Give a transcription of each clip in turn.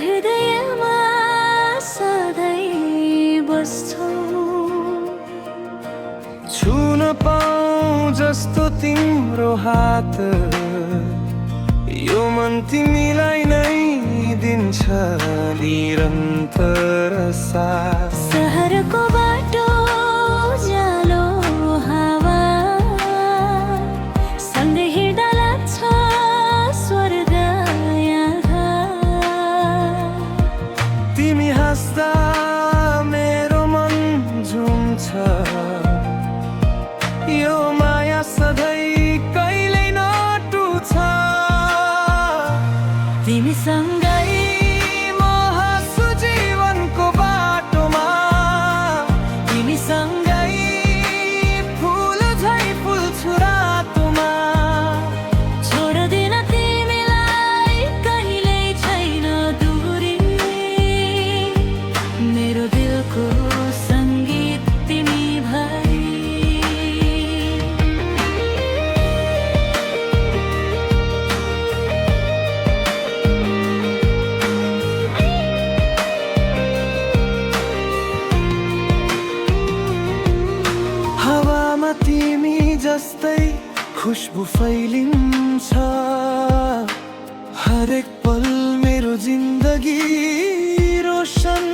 हृदयमा सधैँ बस्छौ। छुन पाऊँ जस्तो तिम्रो हात, यो मन तिमीलाई नै दिन्छ निरन्तर साथ। सहरको बाटो उज्यालो हावा सँगै हिँड्दा लाग्छ स्वर्ग यहाँ। तिमी हाँस्दा मेरो मन झुम्छ, यो माया सधैँ कहिल्यै नटुट्छ। तिमीसँगै म हाँस्छु जीवनको बाटोमा, तिमीसँगै फुल झै फुल्छु रातोमा। छोड्दिन तिमीलाई कहिल्यै छैन दूरी, मेरो दिलको सङ्गीत तिमी भई। हावामा तिमी जस्तै खुशबु फैलिन्छ, हरेक पल मेरो जिन्दगी रोशन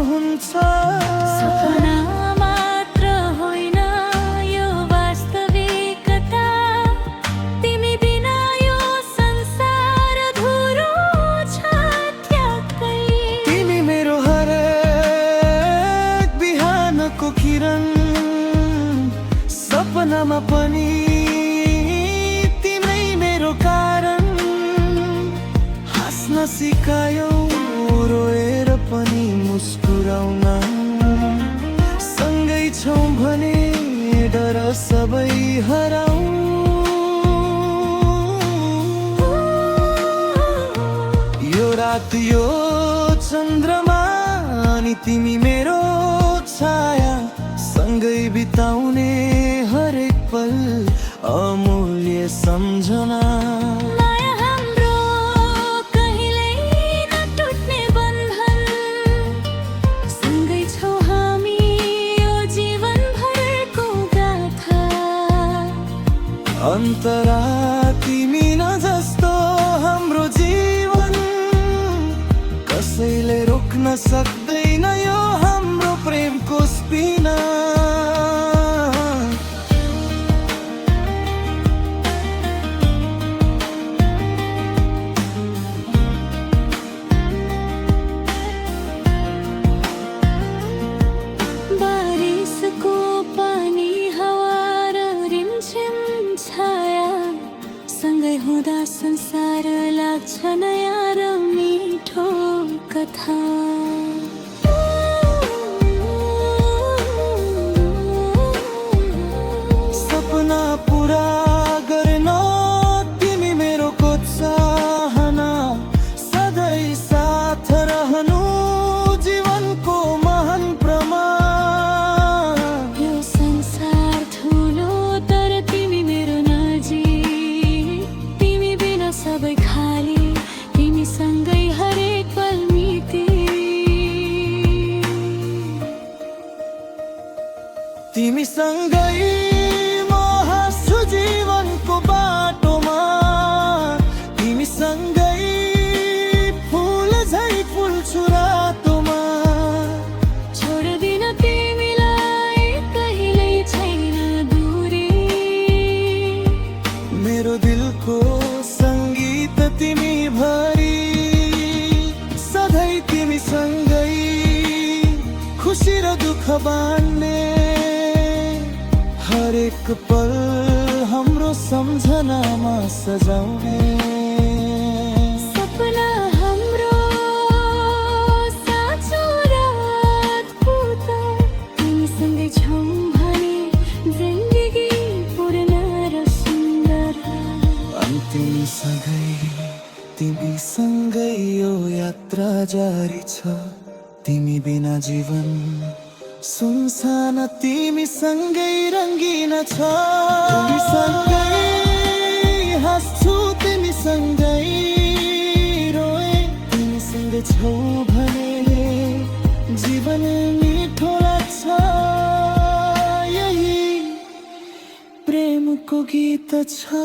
हुन्छ। सपना मात्र होइन यो वास्तविकता, तिमी बिना यो संसार धुरो छ ट्याक्कै। तिमी मेरो हरेक बिहानको किरण, सपनामा पनि तिमै मेरो कारण। हाँस्न सिकायौ रोएर पनि मुस्कुराउन, सँगै छौँ भने डर सबै हराऊ। यो रात यो चन्द्रमा अनि तिमी मेरो छाया, सँगै बिताउने हरेक पल अमूल्य सम्झना। माया हाम्रो कहिल्यै नटुट्ने बन्धन, सँगै छौँ हामी यो जीवनभरको गाथा। अन्तरा तिमी न जस्तो हाम्रो जीवन, कसैले रोक्न सक्दैन यो हाम्रो प्रेमको स्पिना। बारिसको पानी हावा र रिमझिम छाया, सँगै हुँदा संसार लाग्छ नयाँ र मिठो कथा। सपना पुरा गर्न तिमी मेरो को चाहना, सधैँ साथ रहनु जीवनको महान प्रमाण। यो संसार ठुलो तर तिमी मेरो नजिक, तिमी बिना सबै खाली, तिमीसँगै हरेक पल मिति। तिमीसँगै म हाँस्छु जीवनको बाटोमा, तिमीसँगै फुल झै फुल्छु रातोमा। छोड्दिन तिमीलाई कहिल्यै छैन दूरी, मेरो दिलको सङ्गीत तिमी भरी, सधैँ तिमीसँगै खुसी र दुःख बाँड्ने। हरेक पल हाम्रो सम्झनामा सजाउने। सपना हाम्रो साँचो रातपुत, तिमीसँगै छौँ भने जिन्दगी पूर्ण र सुन्दर। अन्तिमसँगै तिमीसँगै यो यात्रा जारी छ, तिमी बिना जीवन सुनसान, तिमीसँगै रङ्गिन छ। तिमीसँगै हाँस्छु, तिमीसँगै रोए, तिमीसँगै छौ भने जीवन मिठो लाग्छ यही प्रेमको गीत छ।